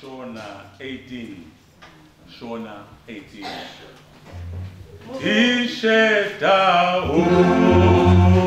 Shona 18. Shona 18. Isheta ungana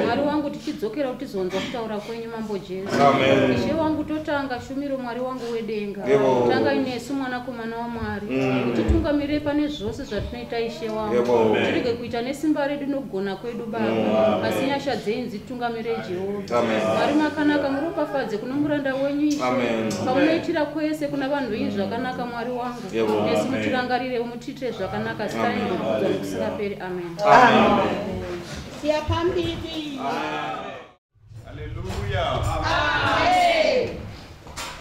Mwari wangu tichidzokera kuti zonzwa kutaura kwenyu mambo Jesu. Ishe wangu totanga shumiro Mwari wangu wedenga. Tanga inesu mwanakomana waMwari. Utitungamirire pane zvose zvatinoita Ishe wangu. Tirege kuita nesimba redu nogona kwedu Baba. Asi nyasha dzenyu dzitungamirire Jehovha. Mwari makanaka muropafadze kuno muranda wenyu Ishe. Pamunoitira kwese kuna vanhu venyu zvakanaka Mwari wangu. Nesu mutirangarire mutiitire zvakanaka zita renyu rikudzwa nokusingaperi. Amen. Hallelujah. Amen.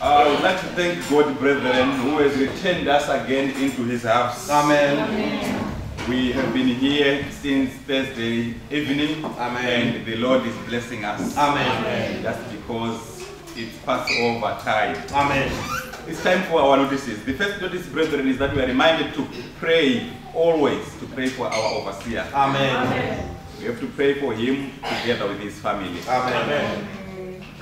I would like to thank God, brethren, who has returned us again into his house. Amen. Amen. We have been here since Thursday evening. Amen. And the Lord is blessing us. Amen. Just because it's Passover time. Amen. It's time for our notices. The first notice, brethren, is that we are reminded to pray, always to pray for our overseer. Amen. Amen. We have to pray for him together with his family. Amen.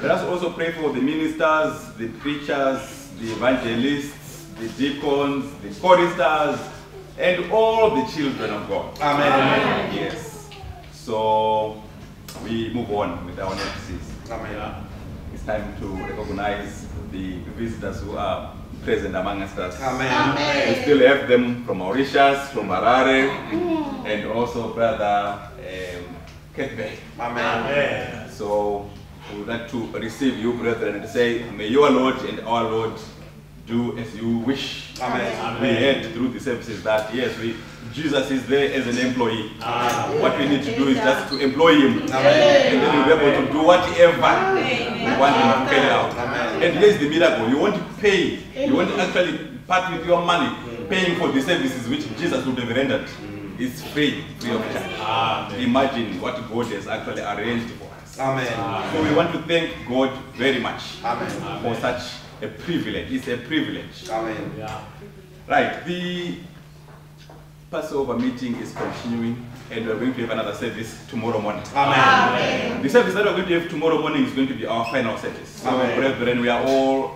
Let us also pray for the ministers, the preachers, the evangelists, the deacons, the choristers, and all the children of God. Amen. Yes. So we move on with our notices. Amen. It's time to recognize the visitors who are present among us. Amen. We still have them from Mauritius, from Harare, and also Brother Ketbe. Amen. So we would like to receive you, brethren, and say, may your Lord and our Lord do as you wish. Amen. We heard through the services that, yes, Jesus is there as an employee. Amen. What we need to do is just to employ him. Amen. And then we'll be able to do whatever we want him to carry out. Amen. And here's the miracle. You want to pay, you want to actually part with your money, paying for the services which Jesus would have rendered. It's free of charge. Amen. Imagine what God has actually arranged for us. Amen. So we want to thank God very much. Amen. For such a privilege. It's a privilege. Amen. Yeah. Right. The Passover meeting is continuing, and we're going to have another service tomorrow morning. Amen. Amen. The service that we're going to have tomorrow morning is going to be our final service. So, brethren, we are all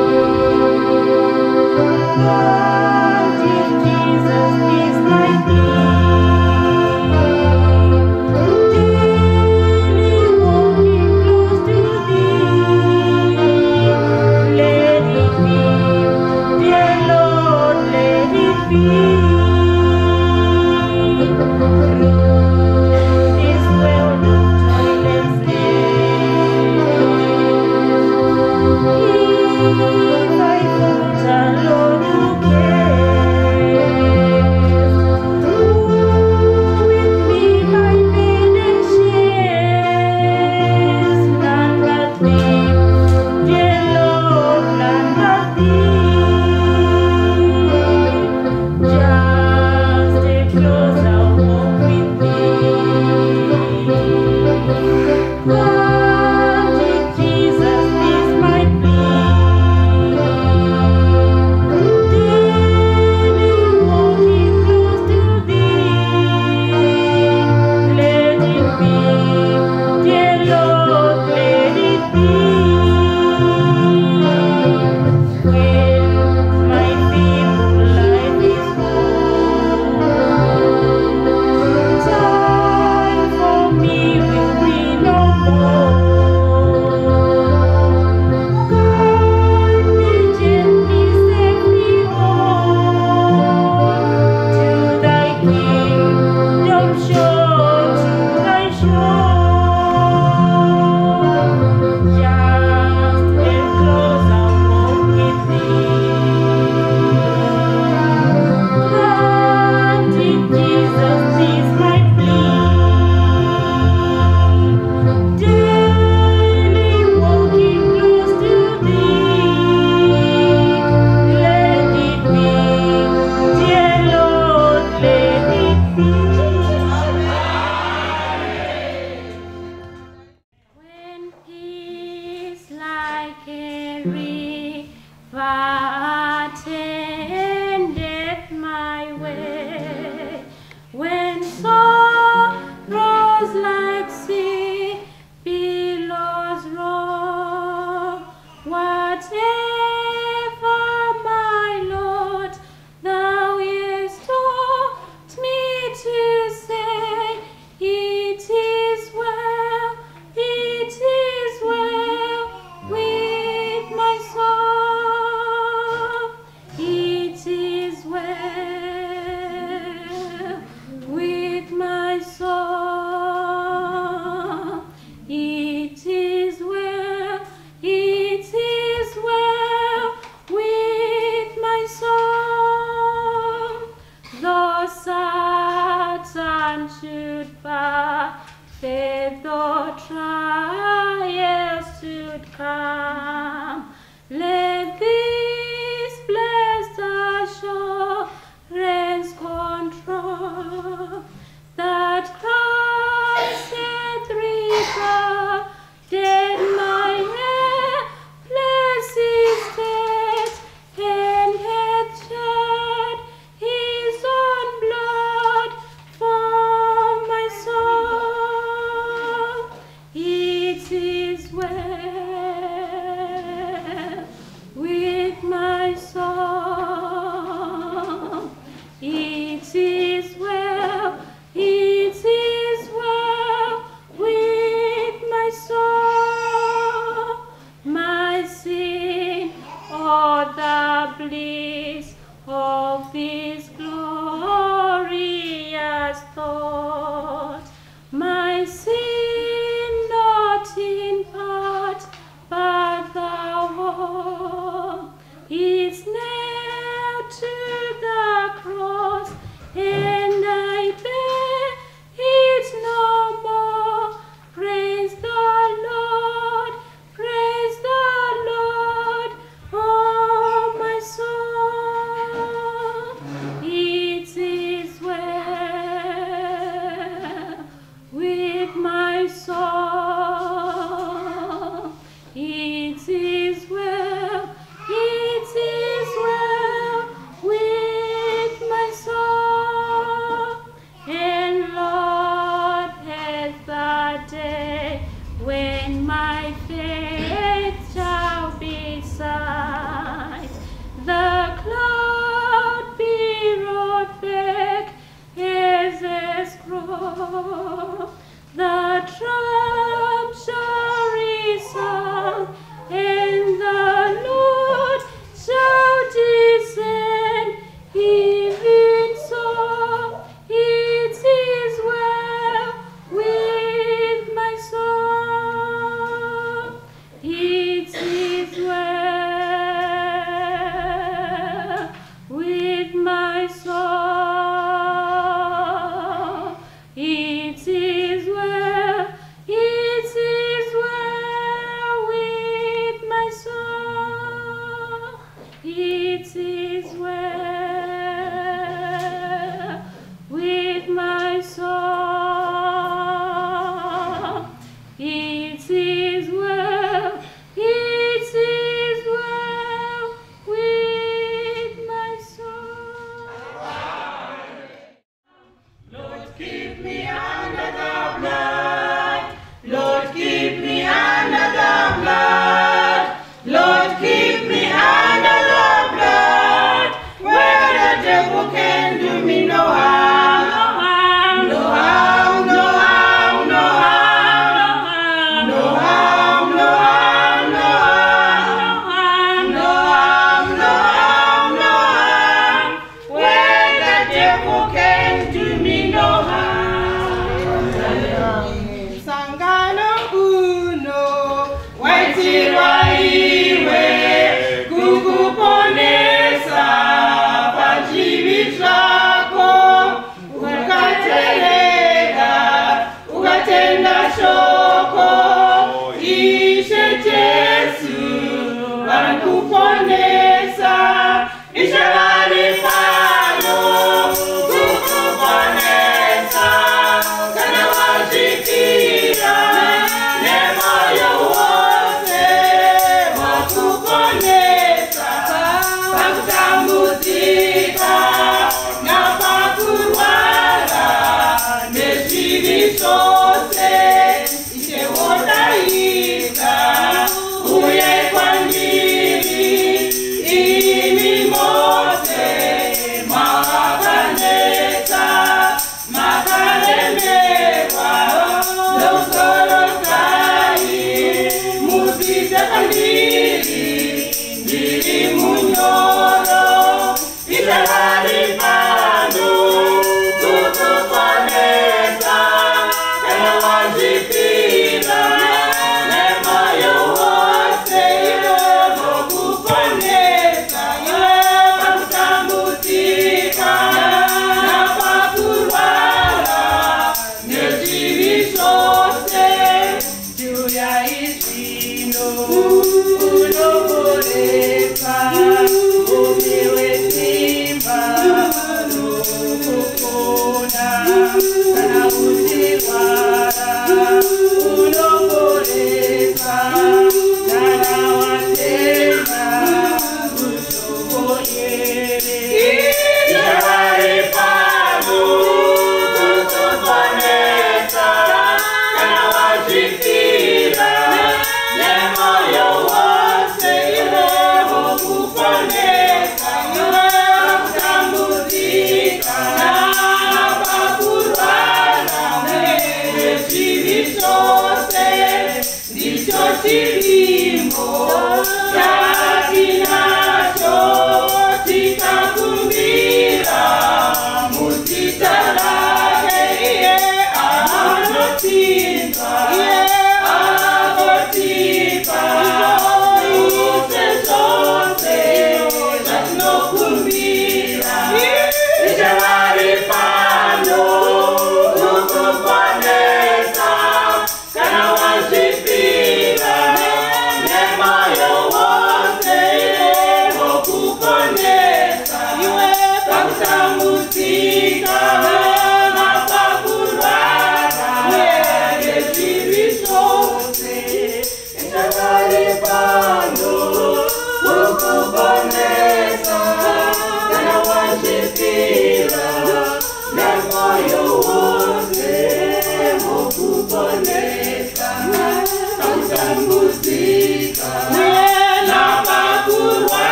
Amen.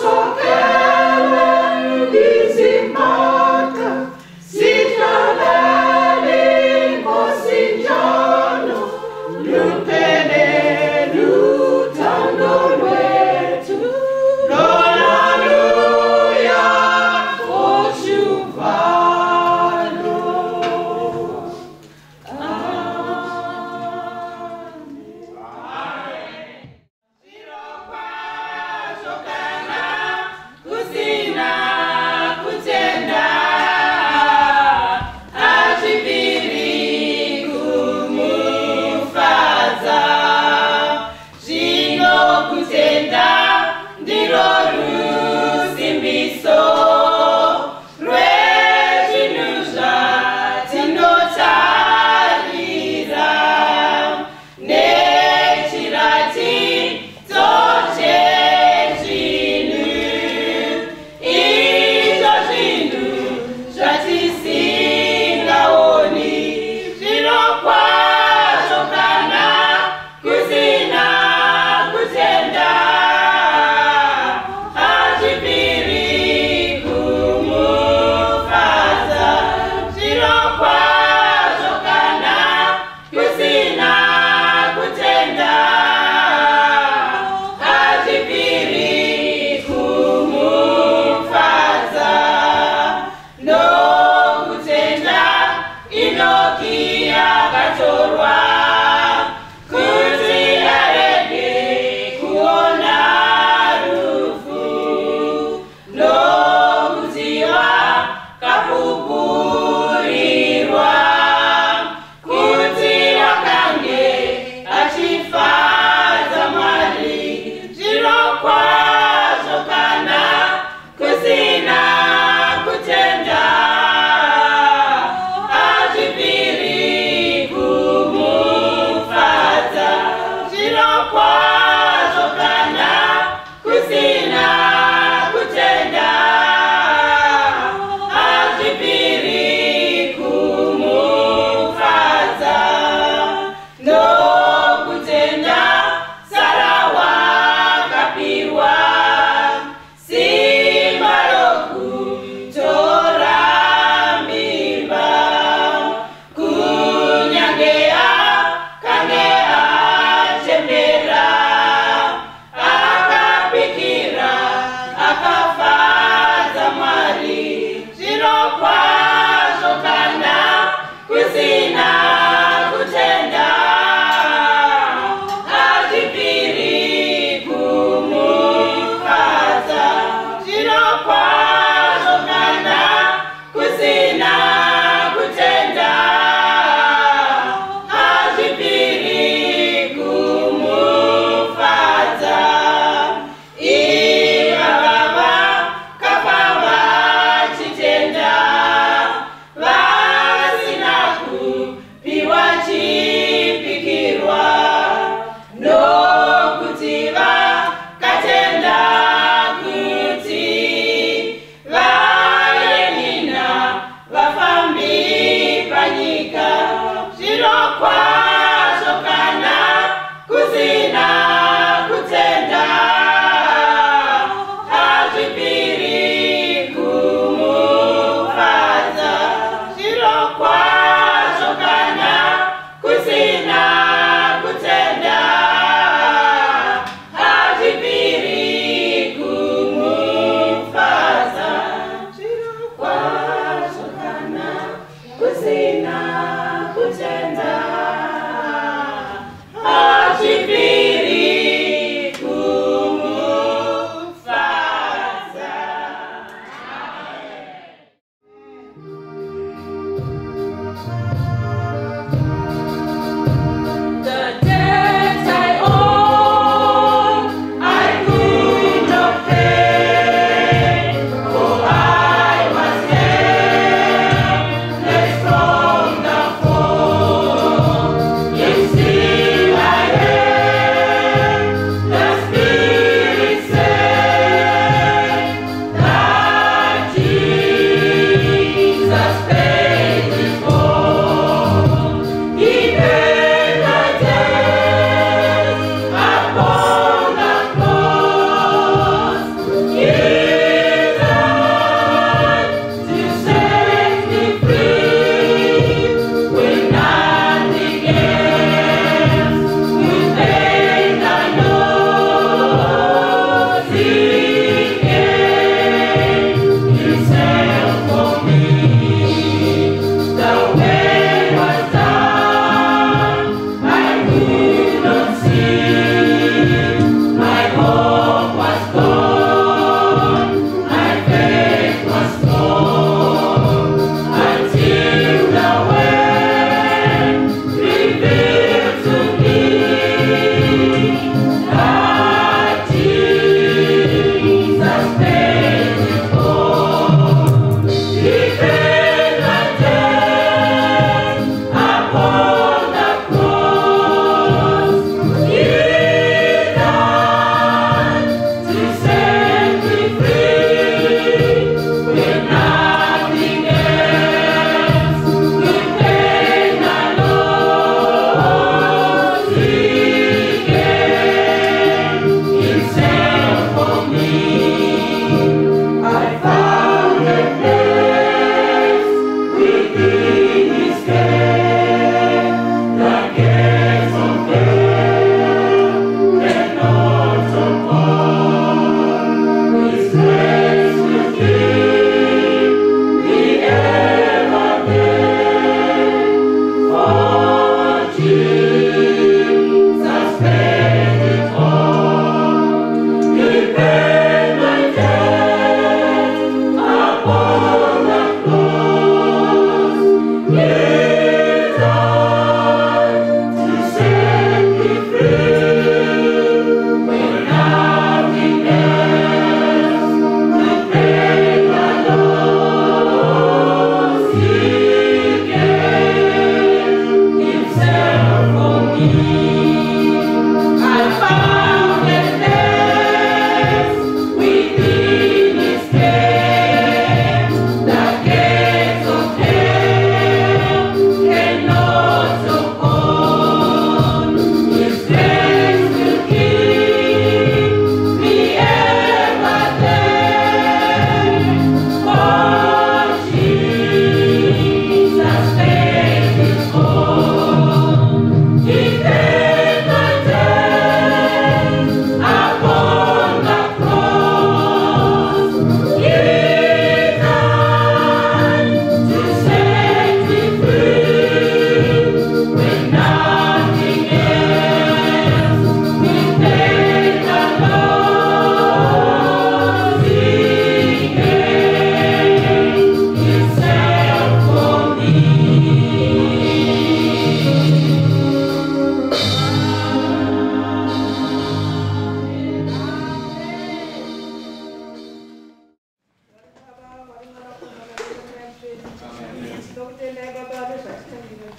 Masokele izimaka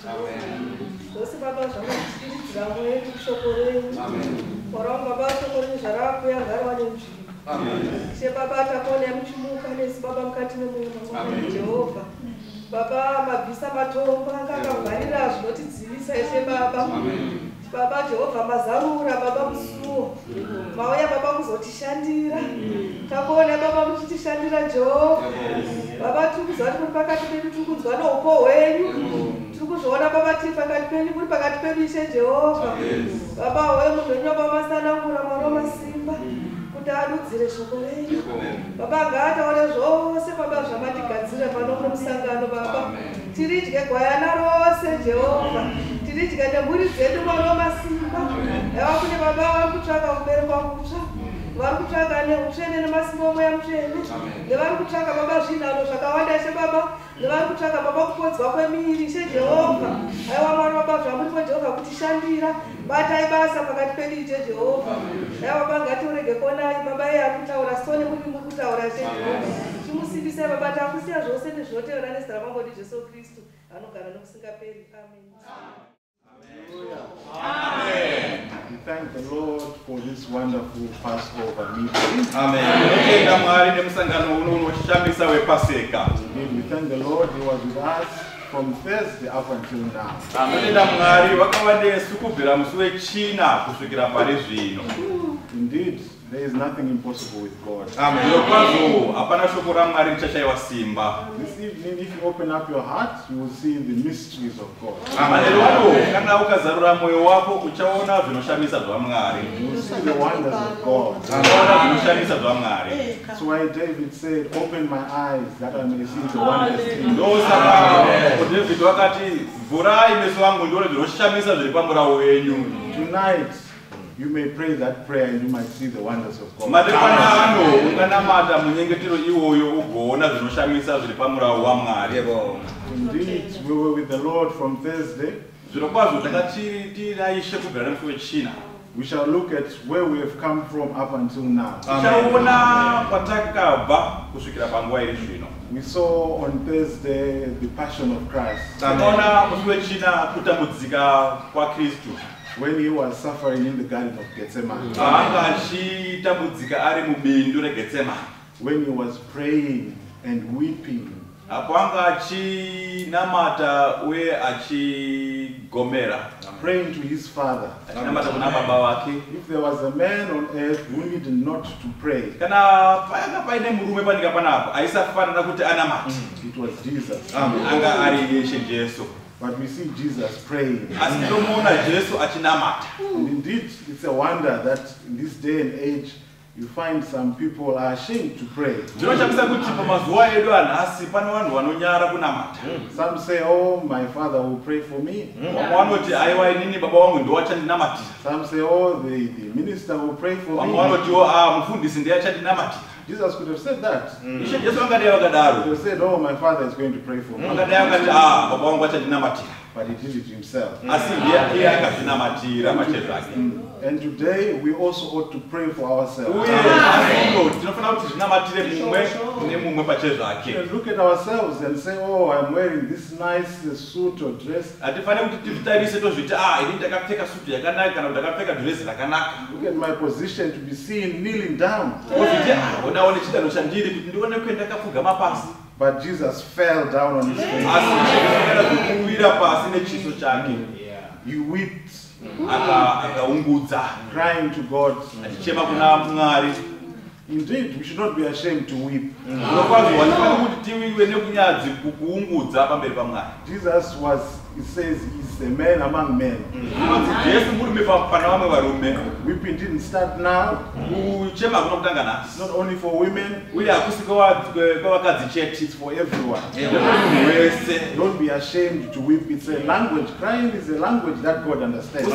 Dose baba zvamatichiridzira mwedu shoko renyu. Waranga baba shoko renyu zvarakuya garwa nemzvimbo. She baba takone muchimuka nesi baba mukati memwoyo mwangu Jehovha. Baba mabvisa matombo akangavharira zvinotidzivisa ese baba. Baba Jehovha mazarura baba musuwo. Mauya baba kuzotishandira. Takone baba muchitishandira Jehovha. Baba tikuzwa kuti muri pakati pedu tikuzwa noupo hwenyu. Tikuzviona baba tiri pakati pedu muri pakati pedu Ishe Jehovha. Baba hoye munhu wenyu baba masanangura mwari wamasimba kuti adudzire shoko renyu. Baba ngaataone zvose baba zvamatigadzira pano musangano baba. Tiridye gwayana rose Jehovha. Tiridye nemhuri dzedu mwari wamasimba. Yava kune baba vari kutsvaka kuberekwa kutsva. Vari kutsvaka neutsvene nemasimba omweya mutsvene. Nevari kutsvaka baba zvinhano zvakawanda Ishe baba. Nevari kutsvaka baba kupodzwa kwemiri Ishe Jehovha. Haiwa mwari baba zvamuripo Jehovha kutishandira. Batai basa pakati pedu Ishe Jehovha. Haiwa baba ngatirege kuonai baba iye ari kutaura sone muri kutaura Ishe Jehovha. Timusimbisei baba takusiya zvose nezvinotevera nezita ramangoni Jesu Kristu anogara nokusingaperi. Amen. Amen. We thank the Lord for this wonderful Passover meeting. Amen. We thank the Lord He was with us from Thursday up until now. Indeed, there is nothing impossible with God. Amen. This evening, if you open up your heart, you will see the mysteries of God. You will see the wonders of God. That's why David said, open my eyes that I may see the wonders of God. Tonight, you may pray that prayer and you might see the wonders of God. Indeed, we were with the Lord from Thursday. We shall look at where we have come from up until now. We saw on Thursday the Passion of Christ. When he was suffering in the Garden of Gethsemane. When he was praying and weeping. Praying to his Father. If there was a man on earth who needed not to pray, it was Jesus. But we see Jesus praying. And indeed, it's a wonder that in this day and age, you find some people are ashamed to pray. Some say, oh, my father will pray for me. Some say, oh, the minister will pray for me. Jesus could have said that. He could have said, oh, my father is going to pray for me. But he did it himself. And today we also ought to pray for ourselves. And look at ourselves and say, oh, I'm wearing this nice suit or dress. Look at my position to be seen kneeling down. But Jesus fell down on his face. He wept, crying to God. Indeed, we should not be ashamed to weep. Jesus was, it says, he's a man among men. Weeping didn't start now. Not only for women, it's for everyone. Don't be ashamed to weep. It's a language. Crying is a language that God understands.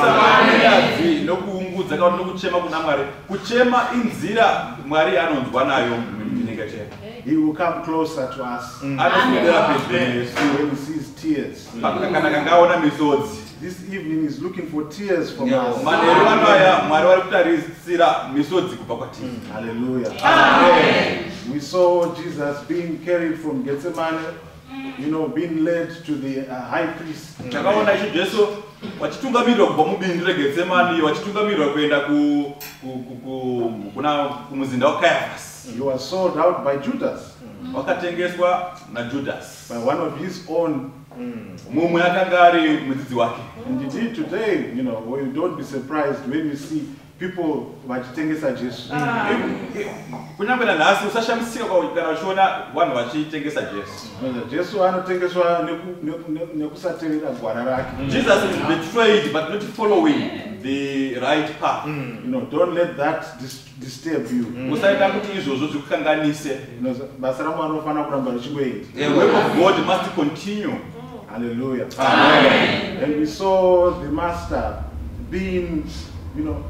He will come closer to us when he sees tears. This evening is looking for tears from us. Hallelujah. Amen. We saw Jesus being carried from Gethsemane you know, being led to the high priest. Takaona ichi Jesu wachitungamirwa kubva mubindu reGetsemani wachitungamirwa kuenda kuna kumuzinda waCaiaphas. He was sold out by Judas. Wakatengeswa na Judas. By one of his own. Mumwe akanga ari mudzidzi wake. And indeed today, you know, we don't be surprised when you see people vachitengesa Jesu. Kunyangwe nanhasi usashamisika kana uchiona vanhu vachitengesa Jesu. Jesu anotengeswa nekusatevera gwara rake. Jesus is betrayed but not following the right path. You know, don't let that disturb you. Usaita kuti izvozvo zvikukanganise. Basa raMwari rinofanira kuramba richingoenda. The work of God must continue. Hallelujah. Amen. And we saw the master being, you know,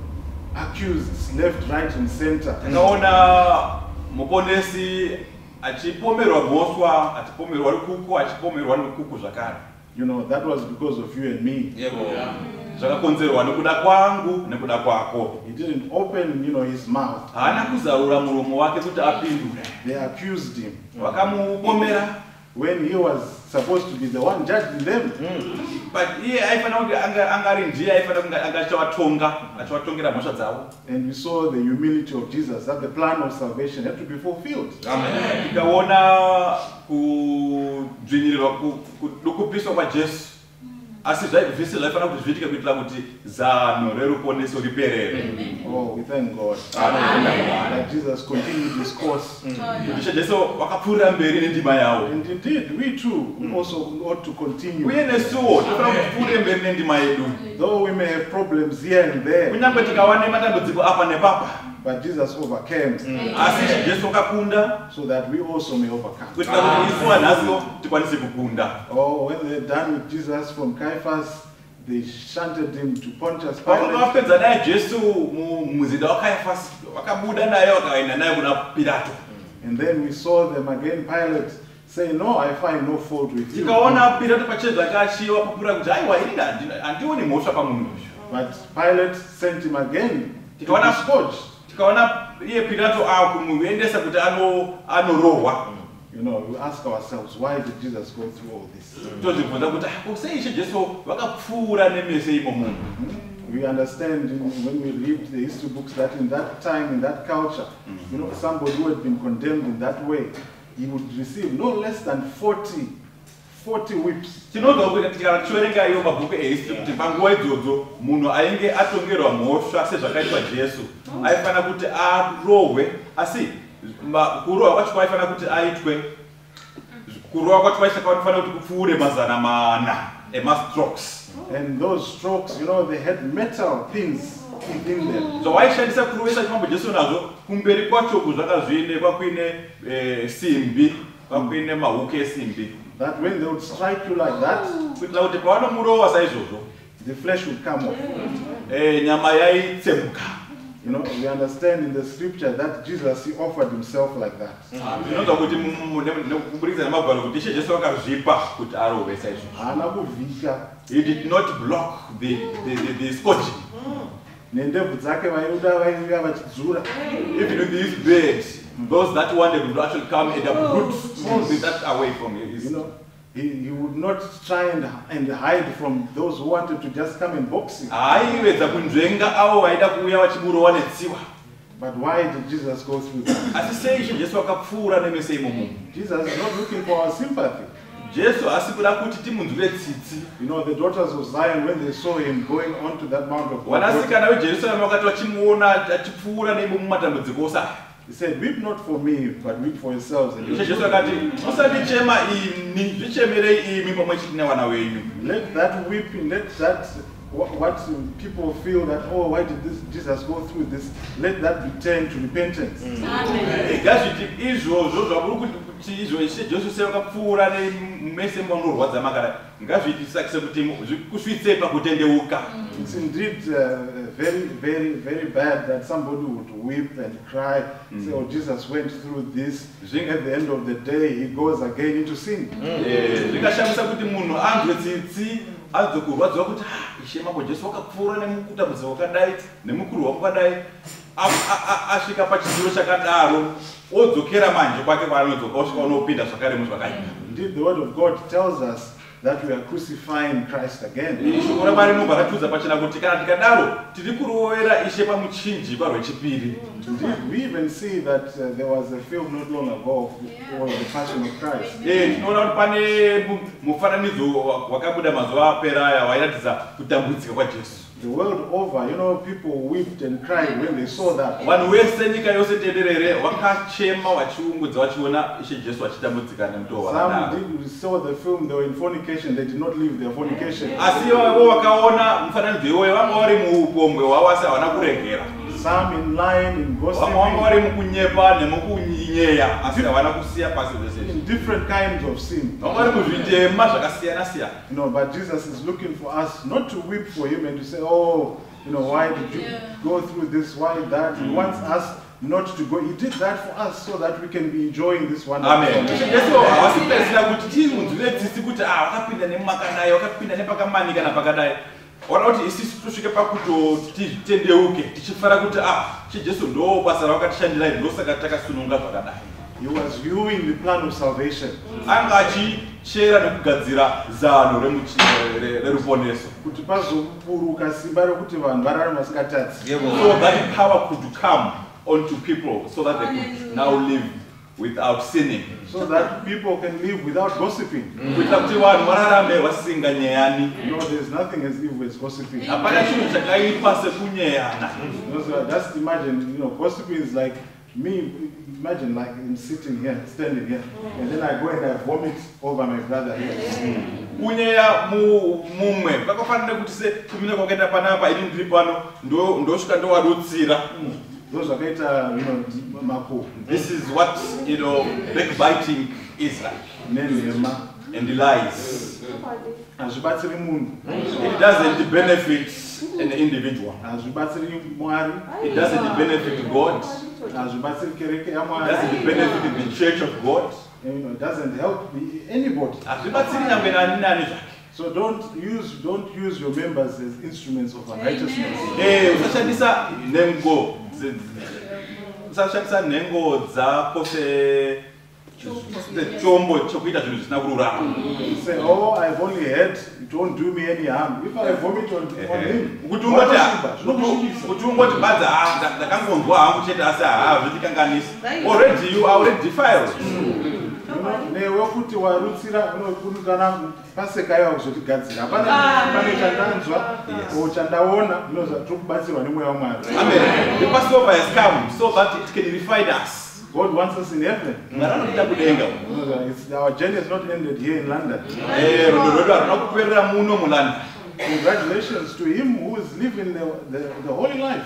accused left, right, and center. Takaona muponesi achipomerwa mhosva, achipomerwa rukuku, achipomerwa rukuku zvakare. You know, that was because of you and me. Zvakakonzerwa nekuda kwangu nekuda kwako. He didn't open, you know, his mouth. Haana kuzarura muromo wake kuti apindure. They accused him. Vakamupomera when he was supposed to be the one judging them. But iye aifanira kuti angari ndiye aifanira kunge achivatongera mhosva dzavo. And we saw the humility of Jesus, that the plan of salvation had to be fulfilled. Amen. Tikaona kudzvinyirirwa kupiswa kwaJesu. Asi zvese zvaifanira kuti zviitike kuitira kuti zano reruponeso riperere. Oh, we thank God. That Jesus continued his course. Jesu vakapfuurira mberi nendima yavo. And indeed, we too also ought to continue. Uye nesuwo tofanira kupfuurira mberi nendima yedu. Though we may have problems here and there. Kunyangwe tikawana matambudziko apa nepapa. But Jesus overcame. Asi Jesu akakunda. So that we also may overcome. Kuitira kuti isuwa nhasi tikwanise kukunda. Oh, when they had done with Jesus from Caiaphas, they shunted him to Pontius Pilate. Vakapedza naye Jesu mumuzinda waCaiaphas, vakabuda naye vakaenda naye kuna Pilato. And then we saw them again, Pilate say, no, I find no fault with you. Tikaona Pilato pachezva achiwa papura kuti aiwa ini handioni mhosva pamunhu uyu. But Pilate sent him again to be scourged. Tikaona iye Pilato akumuendesa kuti anorohwa. You know, we ask ourselves, why did Jesus go through all this? We understand when we read the history books that in that time, in that culture, you know, somebody who had been condemned in that way, he would receive no less than 40 whips. Kurohwa kwacho kwaifanira kuti aitwe kurohwa kwacho kwaifanira kuti kupfuure mazana mana emastrokes. And those strokes, you know, they had metal pins in them. Zvawaishandisa kurovesa chimambo Jesu nazvo kumberi kwacho zvakazviine kwakuine simbi kwakuine mahuku esimbi. That when they would strike you like that, kuitira kuti pavanomurova saizvozvo the flesh would come off. Nyama yaitsemuka. You know, we understand in the scripture that Jesus, he offered himself like that. He did not block the scourging. Even with these birds, those that wanted to actually come and uproot that away from him. You know, he would not try and hide from those who wanted to just come and box him. But why did Jesus go through that? Jesus is not looking for our sympathy. You know, the daughters of Zion, when they saw him going on to that Mount of God, he said, weep not for me, but weep for yourselves. And let that weeping, let that, what people feel that, oh, why did Jesus go through this? Let that be turned to repentance. It's indeed very, very, very bad that somebody would weep and cry, say, oh, Jesus went through this. At the end of the day, he goes again into sin. asvika pachidziro chakadaro odzokera manje kwake kwaanodzoka osvika unopinda zvakare muzvakaipa. Indeed, the word of God tells us that we are crucifying Christ again. Shoko raMwari rinobva ratiudza pachena kuti kana tikadaro tiri kurovera Ishe pamuchinjikwa rwechipiri. Indeed, we even see that there was a film not long ago called The Passion of Christ. Tinoona kuti pane mufananidzo wakabuda mazuva apera aya wairatidza kutambudzika kwaJesu. The world over, you know, people wept and cried when they saw that. Vanhu vese nyika yose tenderere vakachema vachiungudza vachiona Ishe Jesu achitambudzika nemutoo wakadaro. Some saw the film, they were in fornication, they did not leave their fornication. Asi ivo vakaona mufananidzo iwoyo vanga vari muupombwe hwavo asi havana kuregera. Some in lying, in gossiping. Vamwe vari mukunyepa nemukunyeya asi havana kusiya pasi zvese. In different kinds of sin. Vamwe vari muzvitema zvakasiyana siyana. You know, but Jesus is looking for us not to weep for him and to say, oh, you know, why did you go through this, why that? He wants us not to go. He did that for us so that we can be enjoying this wonderful Amen. Yesu havasipedzera kuti tiunzwe tsitsi kuti wakapinda nemakanayi wakapinda nepakamanika napakadai. Ona kuti isisi tusvike pakutoti titendeuke tichifara kuti Jesu ndo basa rakatishandira ndosaka takasununga zvakadai. He was viewing the plan of salvation. Anga achichera nekugadzira zano reruponeso. Kuti pazopuruka simba rokuti vanhu vararame vasingatadzi. So that power could come onto people so that they could now live without sinning. So that people can live without gossiping. Kuitira kuti vanhu vararame vasinganyeyani. You know, there's nothing as evil as gossiping. Hapana chinhu chakaipa sekunyeyana. Just imagine, you know, gossiping is like me, imagine like him sitting here, standing here, and then I go and I vomit over my brother here. Kunyeya mumwe kwakafanira kuti se kumina kwakaenda panapa ini ndiri pano ndosvika ndowarutsira. Those are better, you know, mako. This is what, you know, backbiting is like. And lies. It doesn't benefit an individual. It doesn't benefit God. It doesn't benefit the church of God. It doesn't help anybody. So don't use your members as instruments of unrighteousness. Usashandisa nengo dzako chombo chokuita zvinhu zvisina kururama. Say, oh, I've only heard, it won't do me any harm. If I vomit on him, kuti ungoti badza ndakangonzwa hangu chete asi hazvitikanganisi. Already you are already defiled. Newekuti warutsira kana pasekaiwa kuzotigadzira. Pane chandanzwa chandaona tinokubatsirwa nemweya waMwari. Amen. The Passover has come so that it can refine us. God wants us in heaven. Our journey has not ended here in London. Congratulations to him who is living the holy life.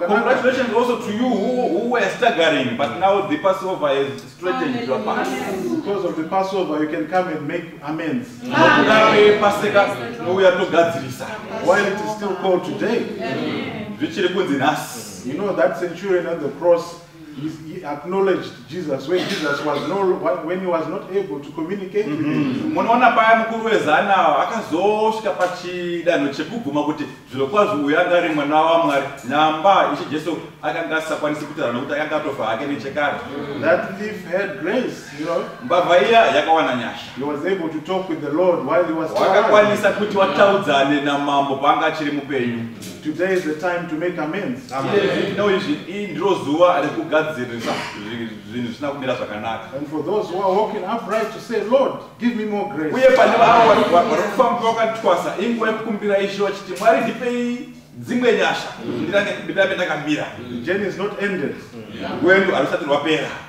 Congratulations also to you who were staggering, but now the Passover is straightened your path. Because of the Passover, you can come and make amends. While it is still called today. You know that centurion on the cross, he acknowledged Jesus when Jesus was when he was not able to communicate with him. Munoona paya mukuru wezana akazosvika pachidanho chekubvuma kuti zvirokwazvo uyu anga ari mwana waMwari namba Ishe Jesu akanga asingakwanisi kutaura nokuti akanga atofa hake nechekare. That thief had grace, you know. Mbavha iya yakawana nyasha. He was able to talk with the Lord while he was alive. Wakakwanisa kuti wataudzane namambo paanga achiri mupenyu. Today is the time to make amends. And for those who are walking upright to say, Lord, give me more grace. The journey is not ended.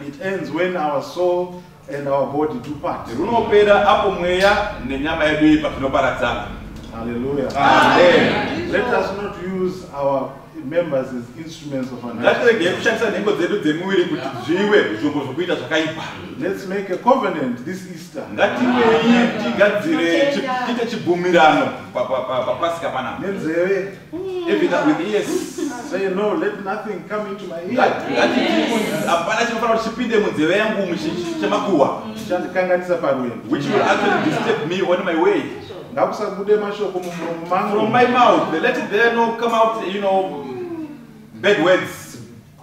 It ends when our soul and our body do part. Hallelujah. Amen. Let us not use our members as instruments of ngatirege unrighteousness. kushandisa nhengo dzedu dzemuviri kuti zviwe zvombo zvokuita zvakaipa. Let's make a covenant this Easter. Ngativei tigadzire tiite chibvumirano papasika panapa. Nenzeve. Even with ears. Say no, let nothing come into my ear. Hapana chinofanira kuti chipinde munzeve yangu chemakuhwa. Chandikanganisa parwendo. Which will actually disturb me on my way. Ngakusabude mashoko mumuromo mangu. From my mouth, let there no come out, bad words,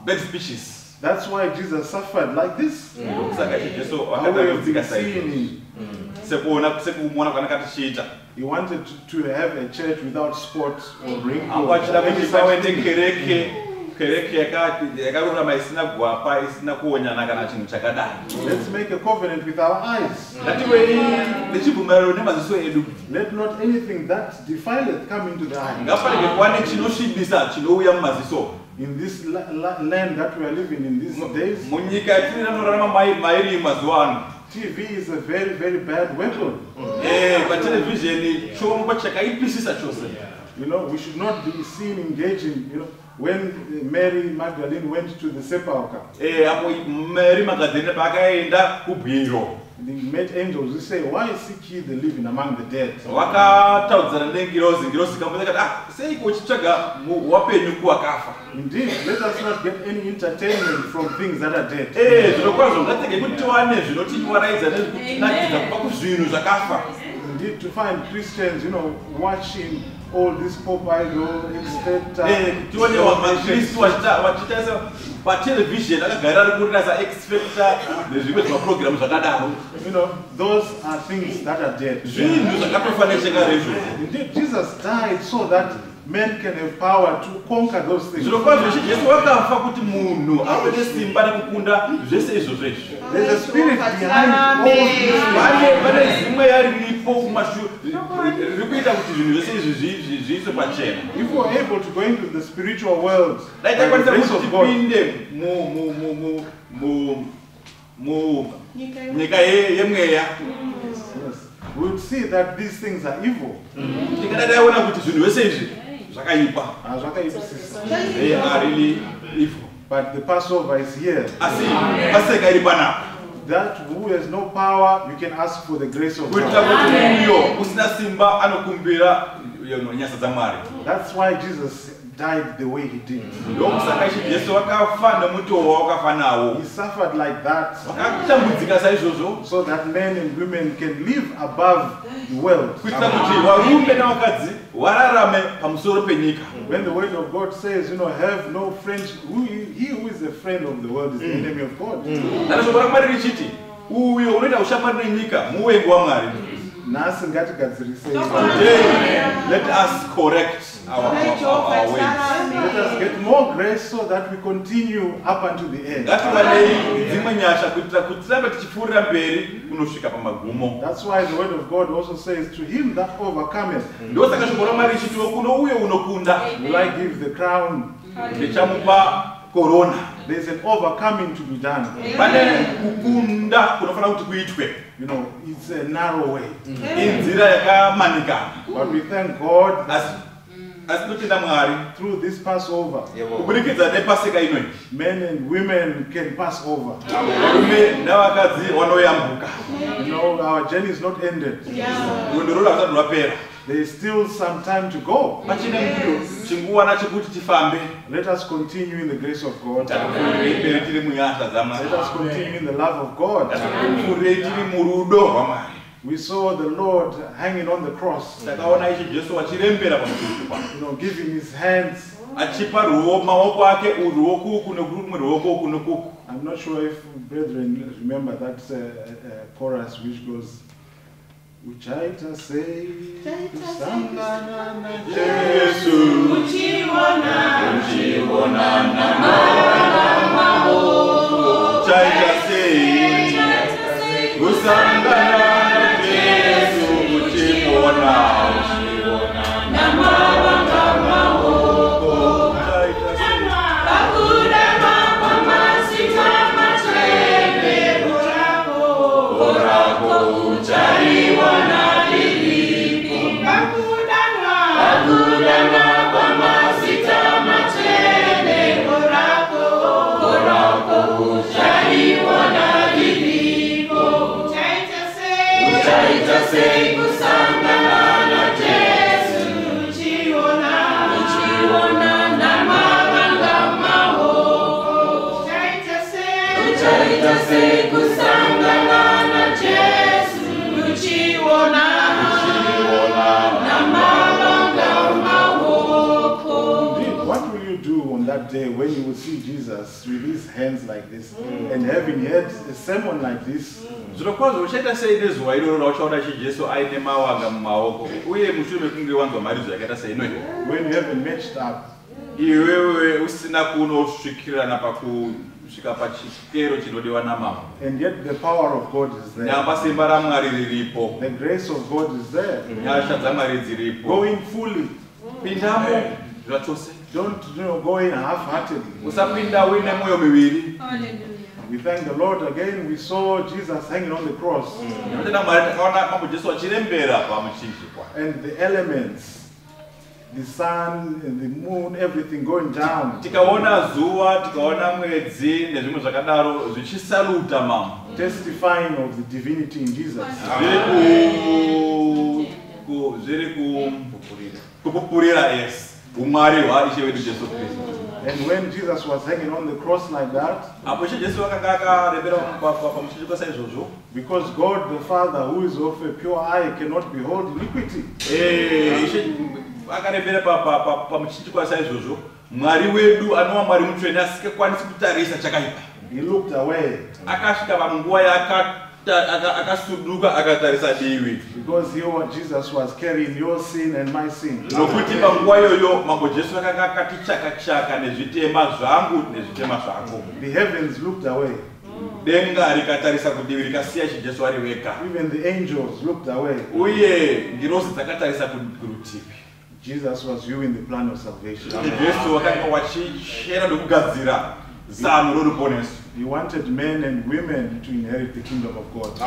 bad speeches. That's why Jesus suffered like this. He wanted to have a church without spot or wrinkle. Let's make a covenant with our eyes. Let not anything that defileth come into the eye. In this land that we are living in these days, TV is a very, very bad weapon. We should not be seen engaging, when Mary Magdalene went to the sepulchre. They met angels who say, why seek ye the living among the dead? Indeed, let us not get any entertainment from things that are dead. Indeed, to find Christians, watching all this pop idol, those are things that are dead. Indeed, Jesus died so that men can have power to conquer those things. There's a spirit behind all this. If we're able to go into the spiritual world, by the grace of God, we would see that these things are evil. They are really evil. But the Passover is here. That who has no power, you can ask for the grace of God. That's why Jesus died the way he did. He suffered like that so that men and women can live above the world. When the word of God says, have no friends, he who is a friend of the world is the enemy of God. Today, let us correct our ways. Let us get more grace so that we continue up unto the end. That's why the word of God also says, to him that overcometh, will I give the crown. There's an overcoming to be done. It's a narrow way. But we thank God through this Passover, men and women can pass over. Our journey is not ended. There is still some time to go. Let us continue in the grace of God. Let us continue in the love of God. We saw the Lord hanging on the cross, giving his hands. I'm not sure if brethren remember that chorus which goes, Uchaita say, Sangana na Jesu, Uchaita say, Usangana na Jesu, Uchimona, Pakudana kwa masita mate What will you do on that day when you will see Jesus with his hands like this and having had a sermon like this? Zvirokwazvo uchaita sei nezuva iroro uchaona Jesu aine mawanga mumaoko uye mushure mekunge wanzwa mharidzo yakaita sei inoyi? When you haven't matched up, Iwewe usina kunosvikirirana pakusvika pachikero chinodiwa naMwari. and yet the power of God is there. Nyamba simba raMwari riripo. The grace of God is there. Nyasha dzaMwari dziripo. Go in fully. Pindamo zvachose. Don't go in half-heartedly. Usapinda uine mwoyo miviri. We thank the Lord again. We saw Jesus hanging on the cross. Tinoda Mwari takaona Mambo Jesu achirembera pamuchinjikwa. And the elements, the sun and the moon, everything going down. Tikaona zuva, tikaona mwedzi nezvimwe zvakadaro zvichisaluta Mambo. Testifying of the divinity in Jesus. Zviri kupupurira yes. Umwari hwaIshe wedu Jesu Kristu. And when Jesus was hanging on the cross like that, because God the Father, who is of a pure eye, cannot behold iniquity. He looked away. Because Jesus was carrying your sin and my sin. The heavens looked away. Even the angels looked away. Jesus was viewing the plan of salvation. He wanted men and women to inherit the kingdom of God.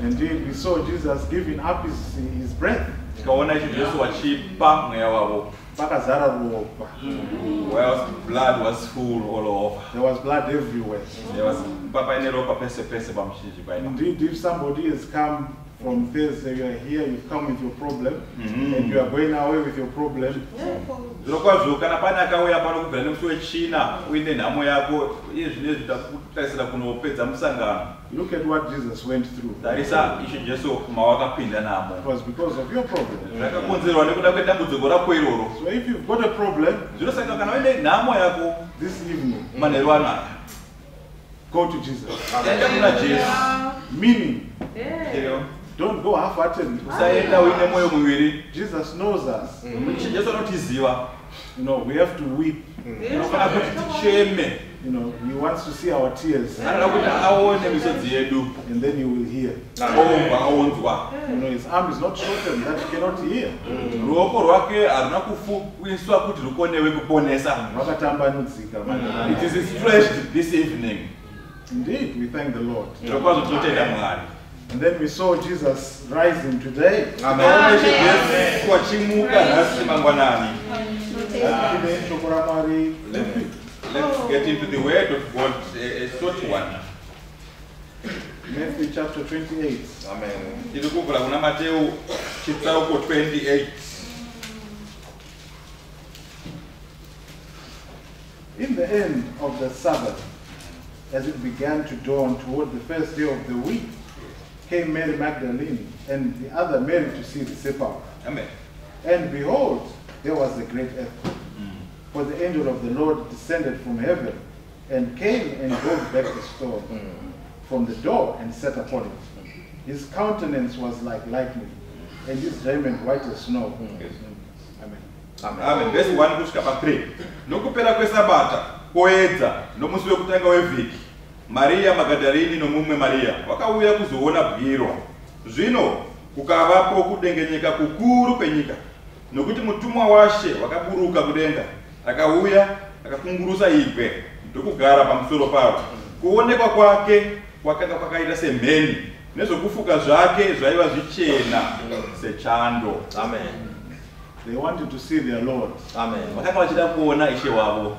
Indeed, we saw Jesus giving up his breath. Where blood was full all over. There was blood everywhere. There was Indeed, if somebody has come from Thursday, you are here, you've come with your problem, and you are going away with your problem. Look at what Jesus went through. It was because of your problem. So if you've got a problem, this evening, go to Jesus. Meaning, don't go half-heartedly. Jesus knows us. You know, we have to weep. You know, he wants to see our tears. And then you will hear. You know, his arm is not shortened that he cannot hear. It is stretched this evening. Indeed, we thank the Lord. And then we saw Jesus rising today. Amen. Let's get into the word of God, a short one. Matthew chapter 28. Amen. 28. In the end of the Sabbath, as it began to dawn toward the first day of the week, came Mary Magdalene and the other Mary to see the sepulchre. Amen. And behold, there was a great earthquake. For the angel of the Lord descended from heaven and came and rolled back the stone from the door and sat upon it. His countenance was like lightning, and his raiment white as snow. Amen. Amen. Verse 1 kusvika pa3. Nokupera kwesabata koedza nomusi wekutanga wevhiki, Maria Magadharini nomumwe Maria vakauya kuzoona bwiro. Zvino kukavapo kudengenyeka kukuru kwenyika, nokuti mutumwa washe wakaburuka kudenga akauya akakungurusa igwe ndokugara pamusoro paro. Kuonekwa kwake kwakanga kwakaita semheni, nezvokufuka zvake zvaiva zvichena sechando. Amen. They wanted to see their Lord. Amen. Vakanga vachida kuona Ishe wavo.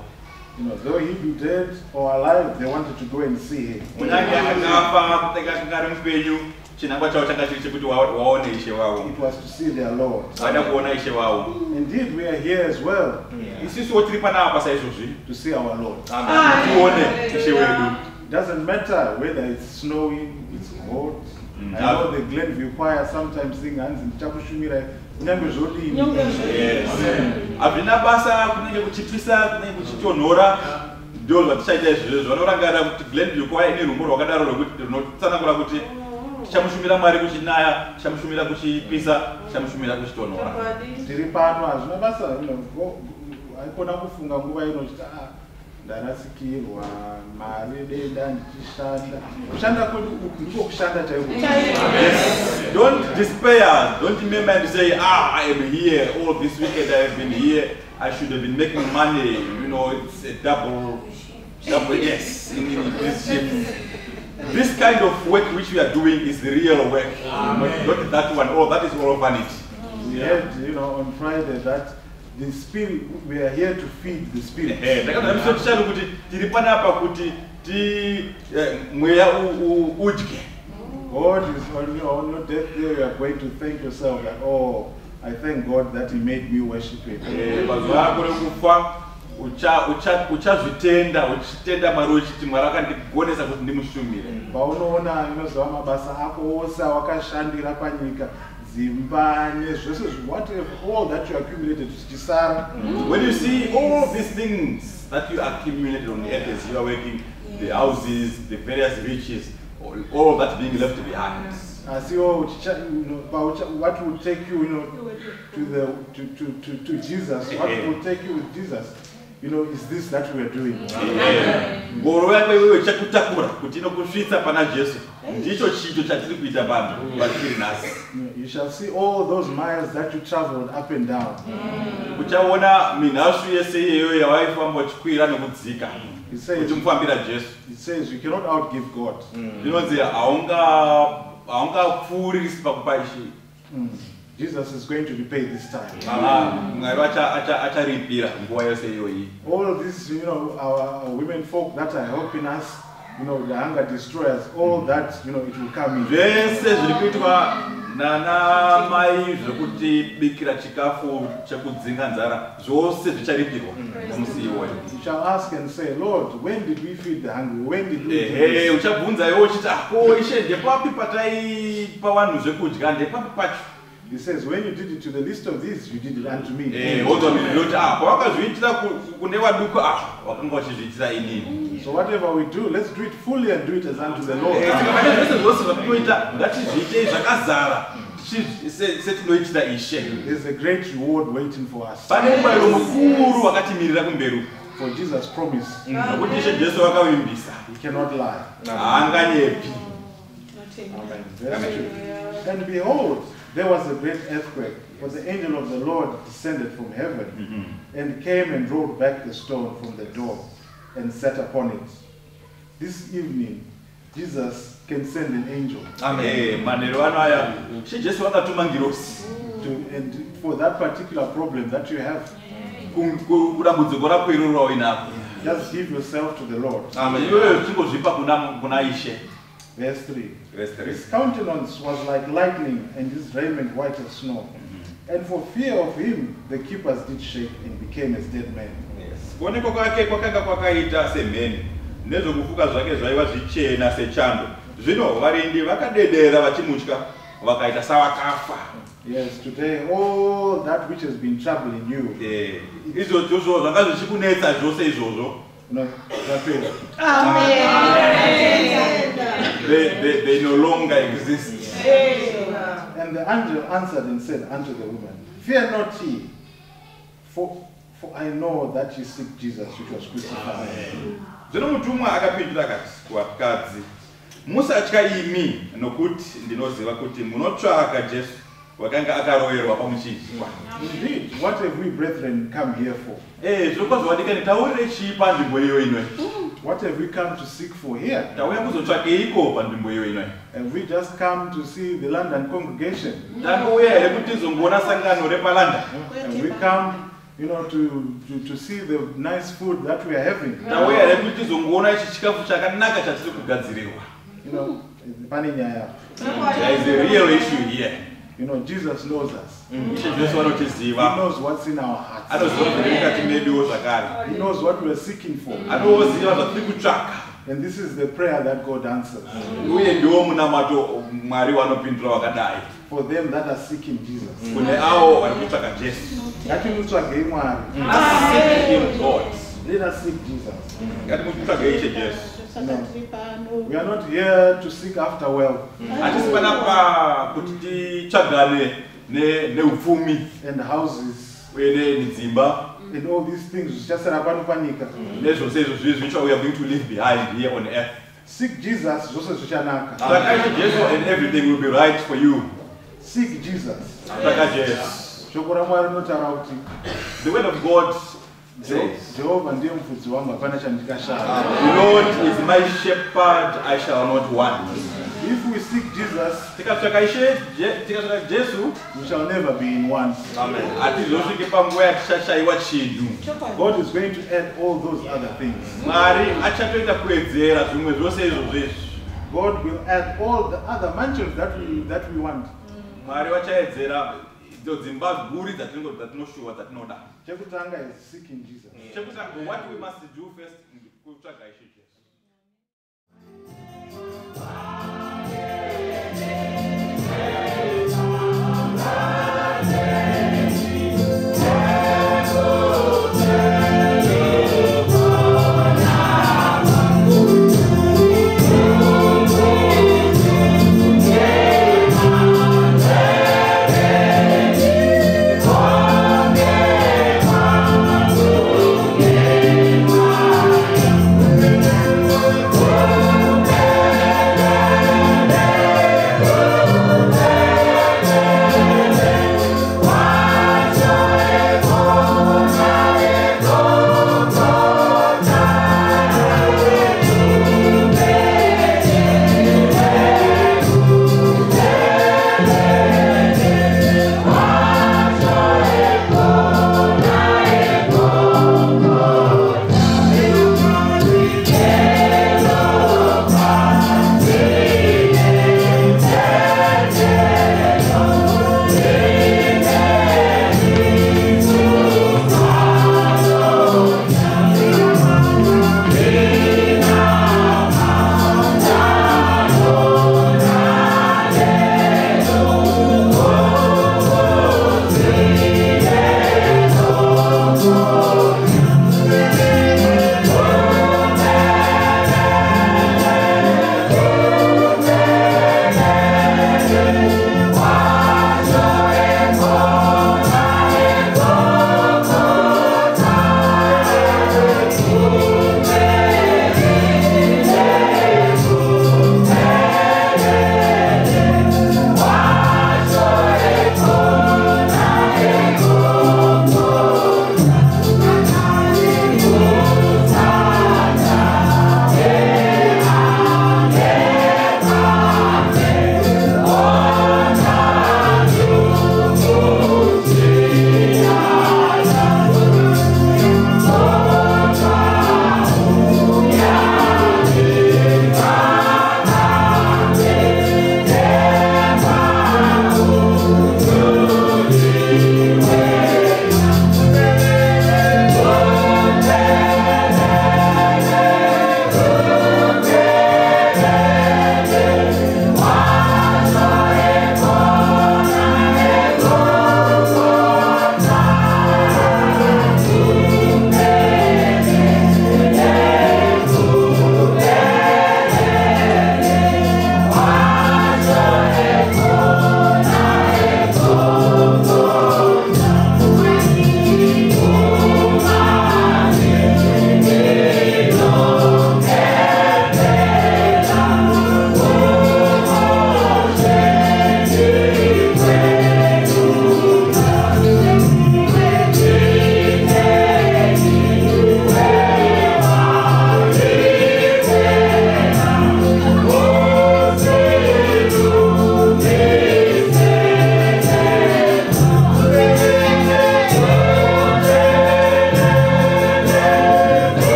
You know, though he be dead or alive, they wanted to go and see him. Munyange akakafa kutenga kungari mupenyu, chinangwa chavo changa chiri chekuti waone Ishe wavo. It was to see their Lord. Vada kuona Ishe wavo. Indeed, we are here as well Isusuwo tiri panapa saizvozvi. to see our Lord. Tione Ishe wedu. It doesn't matter whether it's snowing, it's hot. I know the Glenview choir sometimes sing hands in Chakushumira. Yes. Havina basa kunenge kuchipisa kunenge kuchitonhora ndio zvatichaita izvozvo. Vanorangarira kuti Glenview choir ine rumbo rwakadaro rwekuti runotsanangura kuti tichamushumira Mwari kuchinaya, tichamushumira kuchipisa, tichamushumira kuchitonhora. Tiri pano hazvina basa haikona kufunga nguva inochiti ndarasikirwa mari denda ndichishanda. Kushanda kwedu ndiko kushanda chaiko. Yes. Don't despair. Don't remember and say, I am here. All this weekend I have been here. I should have been making money. You know, it's a double yes in this ship. This kind of work which we are doing is the real work. Not that one. Oh, that is all vanity. We had, you know, on Friday that the spirit, we are here to feed the spirit. God is on your death day, you are going to thank yourself that, oh, I thank God that He made me worship Him. Uchazvitenda uchitenda Mwari uchiti Mwari akandigonesa kuti ndimushumire. Paunoona inoziva mabasa ako ose awakashandira panyika dzimba nezvose whatever all that you accumulated zvichisara. When you see all these things that you accumulated on the earth as you are working, the houses, the various riches, all that being left behind. What will take you, to Jesus? What will take you with Jesus? Is this that we are doing? You shall see all those miles that you traveled up and down. It says you cannot outgive God. Jesus is going to repay this time. All of this, our women folk that are helping us, the hunger destroyers, all that, it will come in. You shall ask and say, Lord, when did we feed the hungry? When did we do this? He says, when you did it to the least of these, you did it unto me. So whatever we do, let's do it fully and do it as unto the Lord. There's a great reward waiting for us. For Jesus promised, He cannot lie. Amen. And behold, there was a great earthquake, for the angel of the Lord descended from heaven and came and rolled back the stone from the door and sat upon it. This evening, Jesus can send an angel. Amen. And for that particular problem that you have, just give yourself to the Lord. Verse 3. His countenance was like lightning and his raiment white as snow. And for fear of him, the keepers did shake and became as dead men. Yes, today all that which has been troubling you, they no longer exist. And the angel answered and said unto the woman, fear not ye, for I know that ye seek Jesus which was crucified. Musatya imi nokuti ndinoziva kuti munotsvaka Jesu wakanga akaroverwa pamuchinjikwa. Indeed, what have we brethren come here for? What have we come to seek for here? Have we just come to see the London congregation? Have we come, to see the nice food that we are having? Pane nyaya. There is a real issue here. You know, Jesus knows us. He He knows what's in our hearts. He knows what we're seeking for. And this is the prayer that God answers. For them that are seeking Jesus. Let us seek Jesus. We are not here to seek after wealth and houses and all these things. Just we are going to leave behind here on earth. Seek Jesus, and everything will be right for you. Seek Jesus. The word of God says, the Lord is my shepherd, I shall not want. If we seek Jesus, we shall never be in want. Amen. God is going to add all those other things. God will add all the other mansions that we want. What we must do first